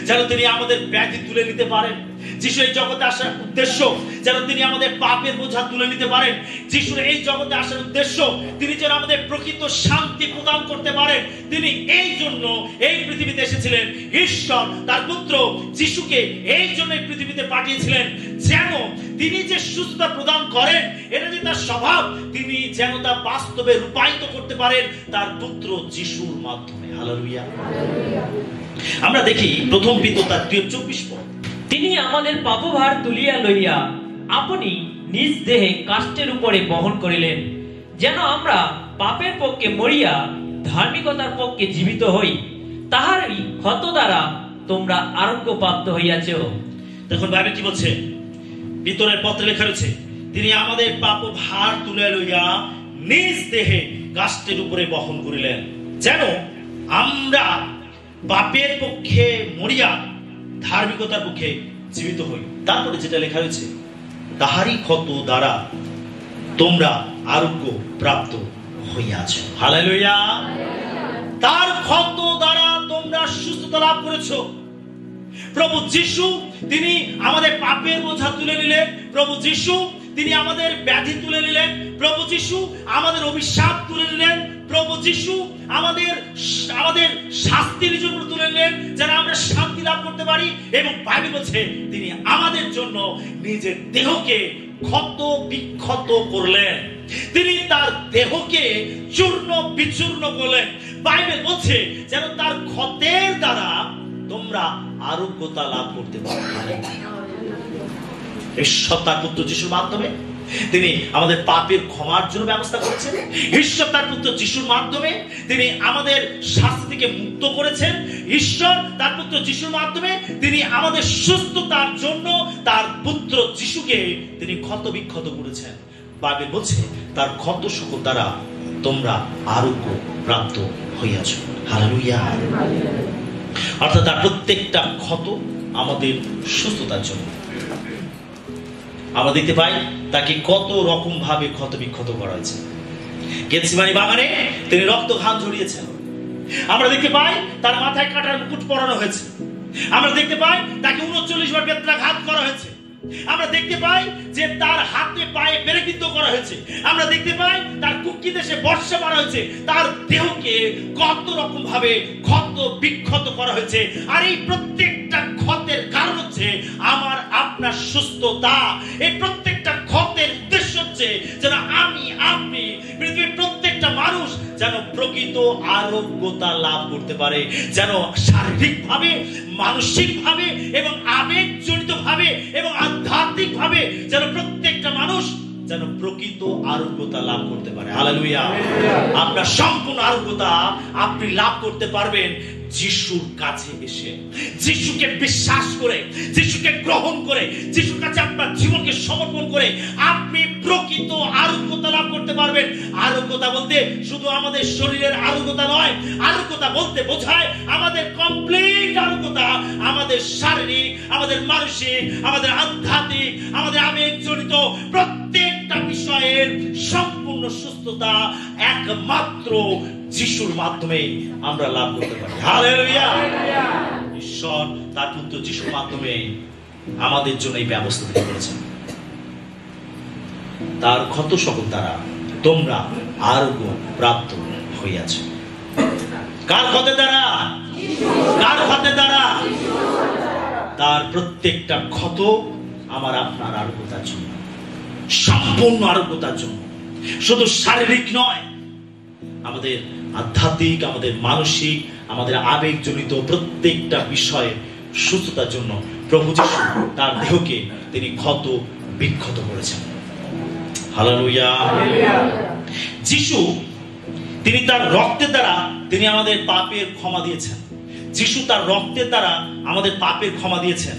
Speaker 1: যেন তিনি আমাদের ব্যাধি তুলে নিতে পারেন। যিশুর এই জগতে আসার উদ্দেশ্য যেন তিনি আমাদের পাপের বোঝা তুলে নিতে পারেন। যিশুর এই জগতে আসার উদ্দেশ্য তিনি যেন আমাদের প্রকৃত শান্তি প্রদান করতে পারেন। তিনি এই জন্য এই পৃথিবীতে এসেছিলেন। ঈশ্বর তার পুত্র যিশুকে এই জন্য এই পৃথিবীতে পাঠিয়েছিলেন যেন তিনি যে সুস্থতা প্রদান করেন, এটা যে তার স্বভাব, তিনি যেন তা বাস্তবে রূপায়িত করতে পারেন তার পুত্র যিশুর মাধ্যমে। হালেলুয়া। আমরা দেখি প্রথম পিতর তার 24 পদ,
Speaker 2: তিনি আমাদের পাপভার তুলিয়া লইয়া আপনি নিজ দেহে কাষ্ঠের উপরে বহন করিলেন, যেন আমরা পাপের পক্ষে মরিয়া ধার্মিকতার পক্ষে জীবিত হই। তাহারই ক্ষত দ্বারা তোমরা আরোগ্য প্রাপ্ত হইয়াছ।
Speaker 1: দেখুন বাইবেল কি বলছে, পিতরের পত্রে লেখা রয়েছে তিনি আমাদের পাপভার তুলে লইয়া নিজ দেহে কাষ্ঠের উপরে বহন করিলেন, যেন আমরা পাপের পক্ষে মরিয়া ধার্মিকতার পক্ষে জীবিত হই। তারপরে যেটা লেখা রয়েছে, তাহারই ক্ষত দ্বারা তোমরা আরোগ্য প্রাপ্ত হইয়াছ। হালেলুয়া। তার ক্ষত দ্বারা তোমরা সুস্থতা লাভ করেছো। প্রভু যিশু তিনি আমাদের পাপের বোঝা তুলে নিলেন। প্রভু যিশু তিনি আমাদের ব্যাধি তুলে নিলেন। প্রভু যিশু আমাদের অভিশাপ তুলে নিলেন। প্রভু যিশু আমাদের শাস্তির জন্য তুলে নিলেন যেন আমরা শান্তি লাভ করতে পারি। এবং বাইবেল বলছে তিনি আমাদের জন্য নিজের দেহকে ক্ষত বিক্ষত করলেন, তিনি তার দেহকে চূর্ণ বিচূর্ণ করলেন। বাইবেল বলছে যেন তার ক্ষতের দ্বারা তোমরা আরোগ্যতা লাভ করতে পারো। ঈশ্বর তার পুত্র যিশুর মাধ্যমে তিনি আমাদের পাপের ক্ষমার জন্য ব্যবস্থা করেছেন। ঈশ্বর তার পুত্র যিশুর মাধ্যমে তিনি আমাদের শাস্তি থেকে মুক্ত করেছেন। ঈশ্বর তার পুত্র যিশুর মাধ্যমে তিনি আমাদের সুস্থতার জন্য তার পুত্র যিশুকে তিনি ক্ষত বিক্ষত করেছেন। বাইবেল বলছে তার ক্ষত সকল দ্বারা তোমরা আরোগ্য প্রাপ্ত হইয়াছ। হালেলুয়া। অর্থাৎ তার প্রত্যেকটা ক্ষত আমাদের সুস্থতার জন্য। আমরা দেখতে পাই তাকে কত রকম ভাবে ক্ষত বিক্ষত করা হয়েছে। গেতসেমানি বাগানে তিনি রক্ত ঘাম ঝরিয়েছেন। আমরা দেখতে পাই তার মাথায় কাঁটার মুকুট পরানো হয়েছে। আমরা দেখতে পাই তাকে 39 বার বেত্রাঘাত করা হয়েছে। আমরা দেখতে পাই যে তার হাতে পায়ে পেরেকৃত করা হয়েছে। আমরা দেখতে পাই তার কুক্ষি দেশে বর্ষা মারা হয়েছে। তার দেহকে কত রকম ভাবে ক্ষত বিক্ষত করা হয়েছে। আর এই প্রত্যেকটা ক্ষতের কারণ হচ্ছে আমার আপনার সুস্থতা। এই প্রত্যেকটা ক্ষতের উদ্দেশ্য হচ্ছে যেন আপনি পৃথিবীর প্রত্যেকটা মানুষ যেন প্রকৃত আরোগ্যতা লাভ করতে পারে, যেন শারীরিক ভাবে, মানসিক ভাবে এবং আবেগজনিত ভাবে এবং আধ্যাত্মিক ভাবে যেন প্রত্যেকটা মানুষ যেন প্রকৃত আরোগ্যতা লাভ করতে পারে। হালেলুয়া। আপনার সম্পূর্ণ আরোগ্যতা আপনি লাভ করতে পারবেন যিশুর কাছে এসে, যিশুকে বিশ্বাস করে, যিশুকে গ্রহণ করে, যিশুর কাছে আপনার জীবনকে সমর্পণ করে আপনি প্রকৃত আরোগ্যতা লাভ করতে পারবেন। আরোগ্যতা বলতে শুধু আমাদের শরীরের আরোগ্যতা নয়, আরোগ্যতা বলতে বোঝায় আমাদের কমপ্লিট আরোগ্যতা, আমাদের শারীরিক, আমাদের মানসিক, আমাদের আধ্যাত্মিক, আমাদের আবেগজনিত প্রত্যেকটা বিষয়ের সম্পূর্ণ সুস্থতা একমাত্র যিশুর মাধ্যমে আমরা লাভ করতে পারি। হালেলুয়া। ঈশ্বর তার পুত্র যিশুর মাধ্যমে আমাদের জন্য এই ব্যবস্থা করেছেন। তার ক্ষত সকল দ্বারা তোমরা আরোগ্য প্রাপ্ত হইয়াছ। কার ক্ষতের দ্বারা? কার ক্ষতের দ্বারা? তার প্রত্যেকটা ক্ষত আমার আপনার আরোগ্যতার জন্য, সম্পূর্ণ আরোগ্যতার জন্য। শুধু শারীরিক নয়, আমাদের আধ্যাত্মিক, আমাদের মানসিক, আমাদের আবেগজনিত প্রত্যেকটা বিষয়ে সুস্থতার জন্য প্রভু যিশু তার দেহকে তিনি ক্ষত বিক্ষত করেছেন। হালেলুয়া। যিশু তিনি তার রক্তের দ্বারা তিনি আমাদের পাপের ক্ষমা দিয়েছেন। যিশু তার রক্তের দ্বারা আমাদের পাপের ক্ষমা দিয়েছেন।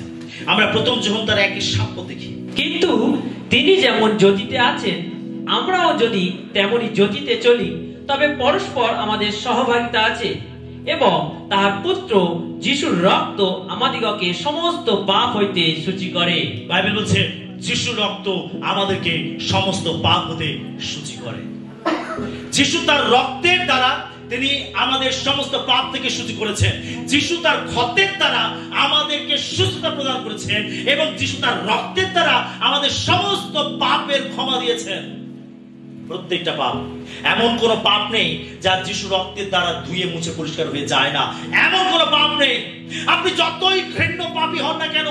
Speaker 1: আমরা প্রথম যোহন তার 1:7 দেখি।
Speaker 2: কিন্তু তিনি যেমন জ্যোতিতে আছেন, আমরাও যদি তেমনি জ্যোতিতে চলি, তবে পরস্পর আমাদের সহভাগিতা আছে, এবং তাহার পুত্র যিশুর রক্ত আমাদিগকে সমস্ত পাপ হইতে শুচি করে।
Speaker 1: বাইবেল বলছে যিশুর রক্ত আমাদেরকে সমস্ত পাপ হতে শুচি করে। যিশু তার রক্তের দ্বারা তিনি আমাদের সমস্ত পাপ থেকে শুচি করেছেন। যিশু তার ক্ষতের দ্বারা আমাদেরকে সুস্থতা প্রদান করেছেন, এবং যিশু তার রক্তের দ্বারা আমাদের সমস্ত পাপের ক্ষমা দিয়েছেন। প্রত্যেকটা পাপ, এমন কোন পাপ নেই যা যিশু রক্তের দ্বারা ধুয়ে মুছে পরিষ্কার হয়ে যায় না। এমন কোন পাপ নেই। আপনি যতই ঘৃণ্য পাপী হন না কেন,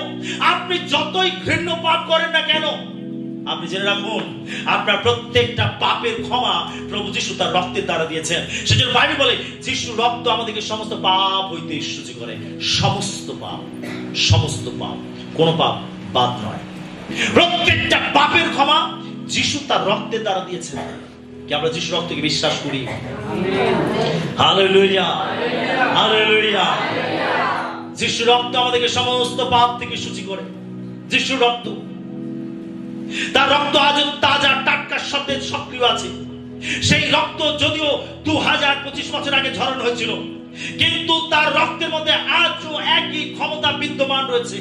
Speaker 1: আপনি যতই ঘৃণ্য পাপ করেন না কেন, আপনি জেনে রাখুন আপনার প্রত্যেকটা পাপের ক্ষমা প্রভু যিশু তার রক্তের দ্বারা দিয়েছেন। সেজন্য বাইবেল বলে যিশুর রক্ত আমাদেরকে সমস্ত পাপ হইতে শুচি করে। সমস্ত পাপ, সমস্ত পাপ, কোন পাপ বাদ নয়। প্রত্যেকটা পাপের ক্ষমা যিশু তার রক্তের দ্বারা দিয়েছেন। কি আমরা যিশু রক্তকে বিশ্বাস করি? Hallelujah, hallelujah. যিশু রক্ত আমাদেরকে সমস্ত পাপ থেকে শুচি করে। যিশু রক্ত, তার রক্ত আজও তাজা, টাটকা, সতেজ, সক্রিয় আছে। সেই রক্ত যদিও 2025 বছর আগে ঝরানো হয়েছিল, কিন্তু তার রক্তের মধ্যে আজও একই ক্ষমতা বিদ্যমান রয়েছে,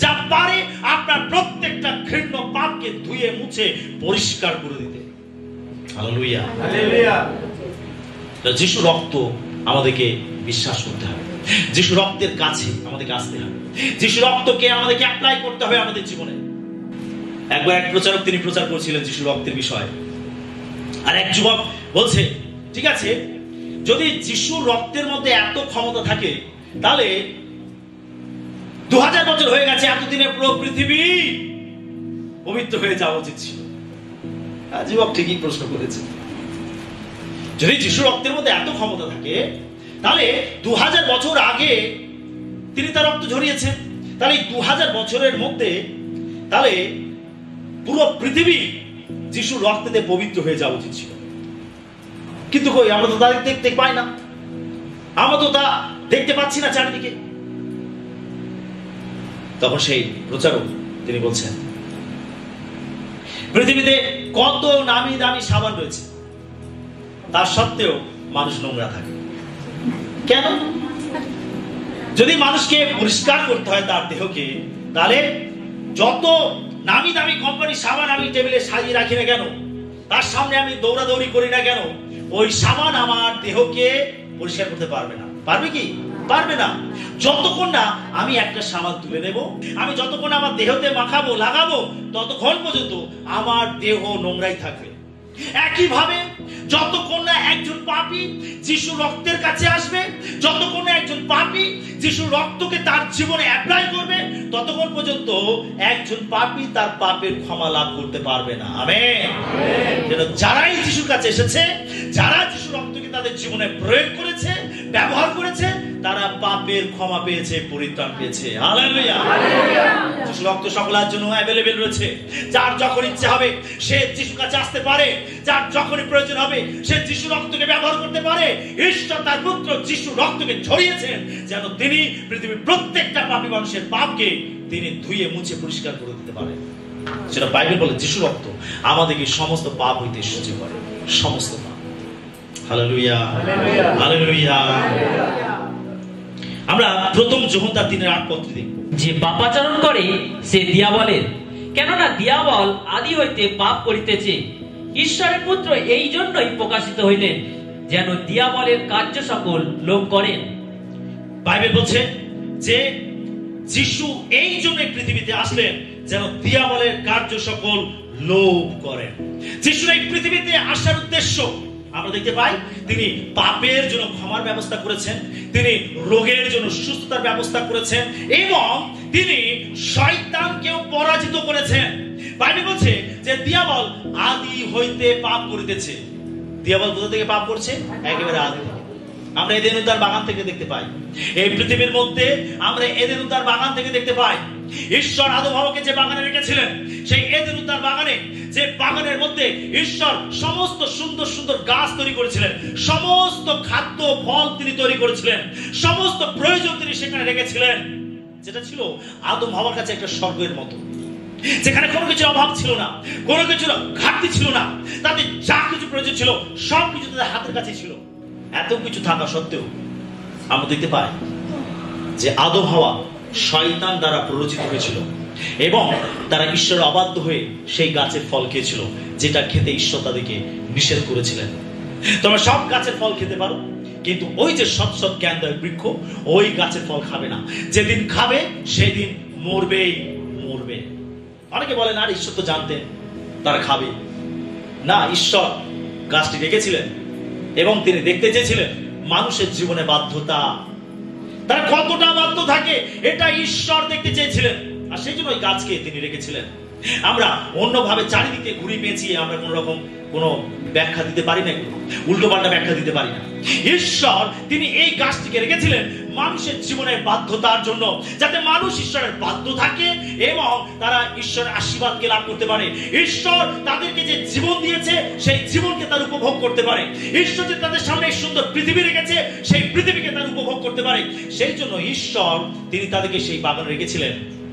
Speaker 1: যা পারে আপনার প্রত্যেকটা ঘৃণ্য পাপকে ধুয়ে মুছে পরিষ্কার করে দিতে। Hallelujah, hallelujah. যিশু রক্ত আমাদেরকে বিশ্বাস করতে হবে। যিশু রক্তের কাছে আমাদেরকে আসতে হবে। যিশু রক্তকে আমাদেরকে অ্যাপ্লাই করতে হবে আমাদের জীবনে। একবার এক প্রচারক তিনি প্রচার করেছিলেন যিশু রক্তের বিষয়ে। আর এক যুবক বলছে, ঠিক আছে, যদি যিশুর রক্তের মধ্যে এত ক্ষমতা থাকে, তাহলে 2000 বছর হয়ে গেছে, এতদিনে পুরো পৃথিবী পবিত্র হয়ে যাওয়া উচিত ছিল। যুবক ঠিকই প্রশ্ন করেছে। যদি যিশু রক্তের মধ্যে এত ক্ষমতা থাকে, তাহলে 2000 বছর আগে তিনি তার রক্ত ঝরিয়েছেন, তাহলে 2000 বছরের মধ্যে তাহলে পুরো পৃথিবী যিশুর রক্তে পবিত্র হয়ে যাওয়া উচিত ছিল। কিন্তু কই, আমরা তো তা দেখতে পাই না, আমরা তো তা দেখতে পাচ্ছি না চারিদিকে। তখন সেই প্রচারক তিনি বলছেন, পৃথিবীতে কত নামি দামি সাবান রয়েছে, তার সত্ত্বেও মানুষ নোংরা থাকে। কেন? যদি মানুষকে পরিষ্কার করতে হয় তার দেহকে, তাহলে যত নামি দামি কোম্পানির সাবান আমি টেবিলে সাজিয়ে রাখি না কেন, তার সামনে আমি দৌড়াদৌড়ি করি না কেন, ওই সাবান আমার দেহকে পরিষ্কার করতে পারবে না। পারবে কি? পারবে না। যতক্ষণ না আমি একটা সাবান তুলে নেব, আমি যতক্ষণ আমার দেহতে মাখাবো, লাগাবো, ততক্ষণ পর্যন্ত আমার দেহ নোংরাই থাকবে। একইভাবে যতক্ষণ না একজন পাপী যিশু রক্তের কাছে আসবে, যতক্ষণ না একজন পাপী যিশু রক্তকে তার জীবনে অ্যাপ্লাই করবে, ততক্ষণ পর্যন্ত একজন পাপী তার পাপের ক্ষমা লাভ করতে পারবে না। আমেন। যারাই যিশুর কাছে এসেছে, যারা যিশু রক্তকে তাদের জীবনে প্রয়োগ করেছে, ব্যবহার করেছে, তারা পাপের ক্ষমা পেয়েছে, পরিত্রাণ পেয়েছে। হালেলুয়া। যিশু রক্ত সকলের জন্য অ্যাভেলেবেল রয়েছে। যার যখন ইচ্ছে হবে সে যিশুর কাছে আসতে পারে, যার যখনই প্রয়োজন হবে সে যিশু রক্তকে ব্যবহার করতে পারে। ঈশ্বর তার পুত্র যিশু রক্তকে ঝরিয়েছেন যেন তিনি পৃথিবীর প্রত্যেকটা পাপী মানুষের পাপকে তিনি ধুয়ে মুছে পরিষ্কার করে দিতে পারেন। সেটা বাইবেল বলে যিশু রক্ত আমাদেরকে সমস্ত পাপ হইতে শুচি করে, সমস্ত পাপ। Hallelujah, hallelujah. আমরা প্রথম যোহন তার 3:8 পত্রে দেখব,
Speaker 2: যে পাপাচরণ করে সে দিয়াবলের, কেননা দিয়াবল আদি হইতে পাপ করিতেছে। ঈশ্বরের পুত্র এই জন্যই প্রকাশিত হইলেন, যেন দিয়াবলের কার্য সকল লোক করেন।
Speaker 1: বাইবেল বলছে যে যিশু এই জন্য পৃথিবীতে আসলেন যেন দিয়াবলের কার্য সকল লোভ করেন। যিশুর এই পৃথিবীতে আসার উদ্দেশ্য আমরা দেখতে পাই, তিনি পাপের জন্য ক্ষমার ব্যবস্থা করেছেন, তিনি রোগের জন্য সুস্থতার ব্যবস্থা করেছেন, এবং তিনি শয়তানকেও পরাজিত করেছেন। বাইবেল বলছে যে দিয়াবল আদি হইতে পাপ করিতেছে। দিয়াবল কোথা থেকে পাপ করছে? একেবারে আদি থেকে। আমরা এদেন উদ্যান বাগান থেকে দেখতে পাই। এই পৃথিবীর মধ্যে আমরা এদেন উদ্যান বাগান থেকে দেখতে পাই ঈশ্বর আদম হাওয়াকে যে বাগানে রেখেছিলেন, সেই এদেন উদ্যান বাগানে, যে বাগানের মধ্যে ঈশ্বর সমস্ত সুন্দর সুন্দর গাছ তৈরি করেছিলেন, সমস্ত খাদ্য ফল তিনি তৈরি করেছিলেন, সমস্ত প্রয়োজন তিনি সেখানে রেখেছিলেন, যেটা ছিল আদম হাওয়ার কাছে একটা স্বর্গের মতো, যেখানে কোনো কিছুর অভাব ছিল না, কোনো কিছুর ঘাটতি ছিল না। তাদের যা কিছু প্রয়োজন ছিল সবকিছু তাদের হাতের কাছে ছিল। এত কিছু থাকা সত্ত্বেও আমরা দেখতে পাই যে আদম হাওয়া শয়তান দ্বারা প্ররোচিত হয়েছিল এবং তারা ঈশ্বরের অবাধ্য হয়ে সেই গাছের ফল খেয়েছিল, যেটা খেতে ঈশ্বর তাদেরকে নিষেধ করেছিলেন। তোমরা সব গাছের ফল খেতে পারো, কিন্তু ওই যে সৎ সৎ জ্ঞানদায়ক বৃক্ষ, ওই গাছের ফল খাবে না। যেদিন খাবে সেদিন মরবেই মরবে। অনেকে বলেন আর ঈশ্বর তো জানতেন, তারা খাবে না। ঈশ্বর গাছটি রেখেছিলেন এবং তিনি দেখতে চেয়েছিলেন মানুষের জীবনে বাধ্যতা, তারা কতটা বাধ্য থাকে এটা ঈশ্বর দেখতে চেয়েছিলেন, আর সেই জন্য ওই গাছকে তিনি রেখেছিলেন। আমরা অন্যভাবে চারিদিকে ঘুরে পেয়েছি, আমরা কোন রকম কোনো ব্যাখ্যা দিতে পারি না, উল্টো পাল্টা ব্যাখ্যা দিতে পারি না। ঈশ্বর তিনি এই গাছটিকে রেখেছিলেন মানুষের জীবনের বাধ্যতার জন্য, যাতে মানুষ ঈশ্বরের বাধ্য থাকে এবং তারা ঈশ্বরের আশীর্বাদকে লাভ করতে পারে। ঈশ্বর তাদেরকে যে জীবন দিয়েছে সেই জীবনকে তারা উপভোগ করতে পারে। ঈশ্বর যে তাদের সামনে সুন্দর পৃথিবী রেখেছে সেই পৃথিবীকে তারা উপভোগ করতে পারে। সেই জন্য ঈশ্বর তিনি তাদেরকে সেই বাগানে রেখেছিলেন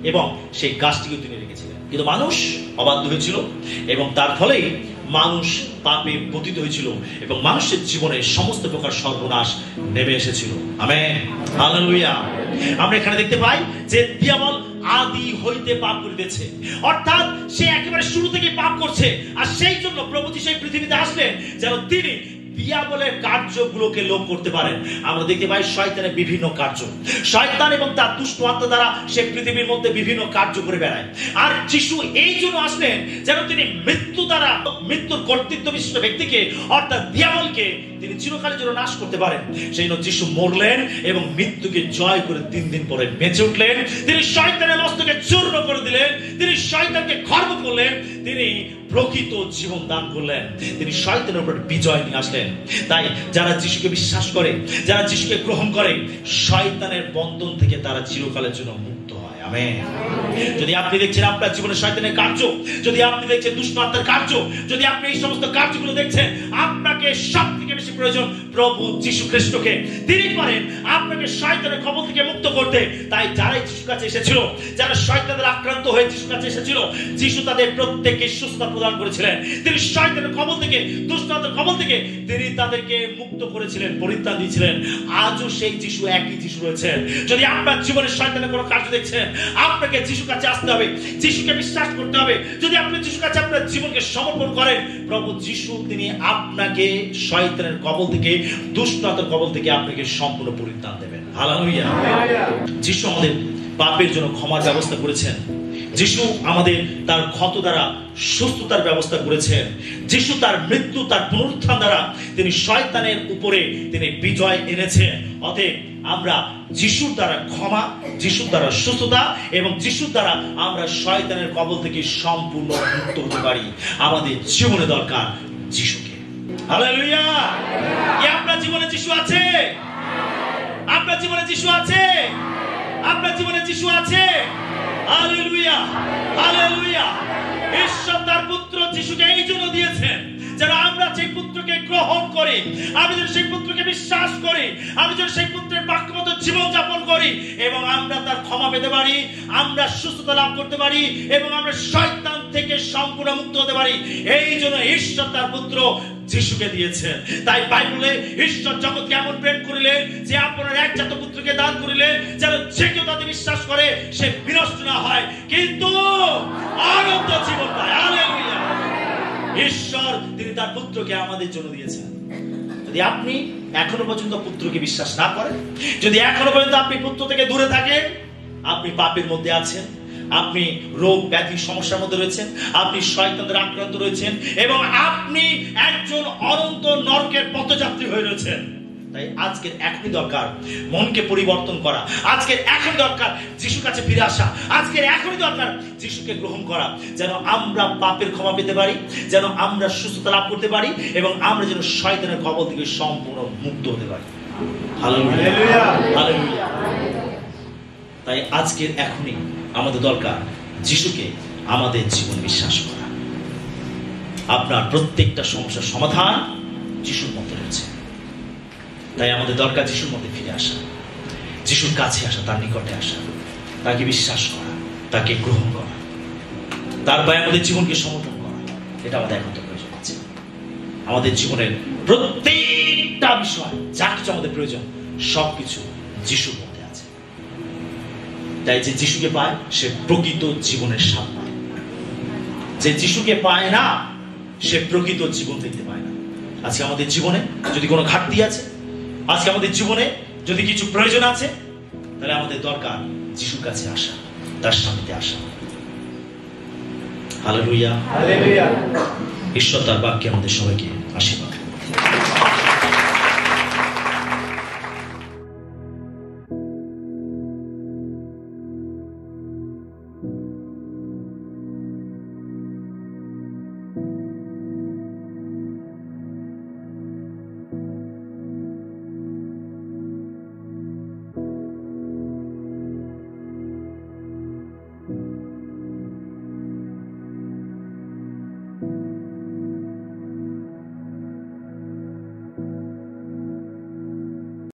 Speaker 1: এবং সেই গাছটিকে তিনি রেখেছিলেন। কিন্তু মানুষ অবাধ্য হয়েছিল এবং তার ফলেই মানুষ পাপে পতিত হয়েছিল এবং মানুষের জীবনে সমস্ত প্রকার সর্বনাশ নেমে এসেছিল। Amen, hallelujah. আমরা এখানে দেখতে পাই যে দিয়াবল আদি হইতে পাপ করিতেছে, অর্থাৎ সে একেবারে শুরু থেকে পাপ করছে। আর সেই জন্য প্রভু যিশু এই পৃথিবীতে আসলেন যেন তিনি দিয়াবলের কার্যগুলোকে লোপ করতে পারেন। আমরা দেখতে পাই শয়তানের বিভিন্ন কার্য, শয়তান এবং তার দুষ্ট আত্মা দ্বারা সে পৃথিবীর মধ্যে বিভিন্ন কার্য করে বেড়ায়। আর যিশু এই জন্য আসলেন যেন তিনি মৃত্যু দ্বারা, মৃত্যুর কর্তৃত্ব বিশিষ্ট ব্যক্তিকে অর্থাৎ দিয়াবলকে তিনি চিরকালের জন্য নাশ করতে পারেন। সেই জন্য যিশু মরলেন এবং মৃত্যুকে জয় করে 3 দিন পরে বেঁচে উঠলেন। তিনি শয়তানের মস্তকে চূর্ণ করে দিলেন, তিনি শয়তানকে খর্ব করলেন, তিনি প্রকৃত জীবন দান করলেন, তিনি শয়তানের উপর বিজয় নিয়ে আসলেন। তাই যারা যিশুকে বিশ্বাস করে, যারা যিশুকে গ্রহণ করে, শয়তানের বন্ধন থেকে তারা চিরকালের জন্য মুক্ত হয়। আমেন। যদি আপনি দেখছেন আপনার জীবনে শয়তানের কার্য, যদি আপনি দেখছেন দুষ্ট আত্মার কার্য, যদি আপনি এই সমস্ত কার্যগুলো দেখছেন, আপনাকে সব থেকে বেশি প্রয়োজন প্রভু যিশু খ্রিস্টকে। তিনি পারেন আপনাকে শয়তানের কবল থেকে মুক্ত করতে। তাই যারাই যিশুর কাছে এসেছিল, যারা শয়তানের আক্রান্ত হয়ে যিশুর কাছে এসেছিল, যিশু তাদের প্রত্যেককে সুস্থতা প্রদান করেছিলেন। তিনি শয়তানের কবল থেকে, দুষ্ট আত্মার কবল থেকে তিনি তাদেরকে মুক্ত করেছিলেন, পরিত্রাণ দিয়েছিলেন। আজও সেই যিশু একই যিশু রয়েছেন। যদি আপনার জীবনে শয়তানের কোনো কার্য দেখছেন, আপনাকে যিশুর কাছে আসতে হবে, যিশুকে বিশ্বাস করতে হবে। যদি আপনি যিশুর কাছে আপনার জীবনকে সমর্পণ করেন, প্রভু যিশু তিনি আপনাকে শয়তানের কবল থেকে, দুষ্ট আত্মার কবল থেকে আপনাকে সম্পূর্ণ পরিত্রাণ দেবেন। হালেলুয়া। যিশু আমাদের পাপের জন্য ক্ষমার ব্যবস্থা করেছেন। যিশু আমাদের তার ক্ষত দ্বারা সুস্থতার ব্যবস্থা করেছেন। যিশু তার মৃত্যু, তার পুনরুত্থান দ্বারা তিনি শয়তানের উপরে তিনি বিজয় এনেছেন। অতএব আমরা যিশুর দ্বারা ক্ষমা, যিশুর দ্বারা সুস্থতা এবং যিশুর দ্বারা আমরা শয়তানের কবল থেকে সম্পূর্ণ মুক্ত হতে পারি। আমাদের জীবনে দরকার যিশুকে। হালেলুয়া। কি আপনার জীবনে যিশু আছে? আপনার জীবনে যিশু আছে? আপনার জীবনে যিশু আছে? Hallelujah, hallelujah. ঈশ্বর তার পুত্র যিশুকে এই জন্য দিয়েছেন যেন আমরা সেই পুত্রকে গ্রহণ করি, আমি যেন সেই পুত্রকে বিশ্বাস করি, আমি যেন সেই পুত্রের বাক্যমত জীবন যাপন করি এবং আমরা তার ক্ষমা পেতে পারি, আমরা সুস্থতা লাভ করতে পারি এবং আমরা শয়তান থেকে সম্পূর্ণ মুক্ত হতে পারি। এই জন্য ঈশ্বর তার পুত্র যিশুকে দিয়েছেন। তাই বাইবেলে ঈশ্বর জগৎকে এমন প্রেম করিলেন যে আপনার একজাত পুত্রকে দান করিলেন যেন যে কেউ তাতে বিশ্বাস করে সে বিনষ্ট না হয় কিন্তু অনন্ত জীবন পায়। হালেলুয়া। ঈশ্বর তিনি তার পুত্রকে আমাদের জন্য দিয়েছেন। যদি আপনি এখনো পর্যন্ত পুত্রকে বিশ্বাস না করেন, যদি এখনো পর্যন্ত আপনি পুত্র থেকে দূরে থাকেন, আপনি পাপের মধ্যে আছেন, আপনি রোগ ব্যাধি সমস্যার মধ্যে রয়েছেন, আপনি শয়তানের আক্রান্ত রয়েছেন এবং আপনি একজন অনন্ত নরকের পথযাত্রী হয়ে রয়েছেন। তাই আজকের এখনই দরকার মনকে পরিবর্তন করা, আজকের এখন দরকার যিশুর কাছে ফিরে আসা, আজকের এখনই দরকার যিশুকে গ্রহণ করা, যেন আমরা পাপের ক্ষমা পেতে পারি, যেন আমরা সুস্থতা লাভ করতে পারি এবং আমরা যেন শয়তানের কবল থেকে সম্পূর্ণ মুক্ত হতে পারি। Hallelujah, hallelujah. তাই আজকের এখনই আমাদের দরকার যিশুকে আমাদের জীবনে বিশ্বাস করা। আপনার প্রত্যেকটা সমস্যার সমাধান যিশুর মধ্যে রয়েছে। তাই আমাদের দরকার যিশুর মধ্যে ফিরে আসা, যিশুর কাছে আসা, তার নিকটে আসা, তাকে বিশ্বাস করা, তাকে গ্রহণ করা, তার পায়ে আমাদের জীবনকে সমর্পণ করা। এটা আমাদের একান্ত প্রয়োজন আছে। আমাদের জীবনের প্রত্যেকটা বিষয়, যা কিছু আমাদের প্রয়োজন, সবকিছু যিশুর মধ্যে আছে। তাই যে যিশুকে পায় সে প্রকৃত জীবনের স্বাদ পায়। যে যিশুকে পায় না সে প্রকৃত জীবন দেখতে পায় না। আজকে আমাদের জীবনে যদি কোনো ঘাটতি আছে, আজকে আমাদের জীবনে যদি কিছু প্রয়োজন আছে, তাহলে আমাদের দরকার যিশুর কাছে আসা, তার সামনে আসা। Hallelujah, hallelujah. ঈশ্বর তার বাক্যে আমাদের সবাইকে আশীর্বাদ।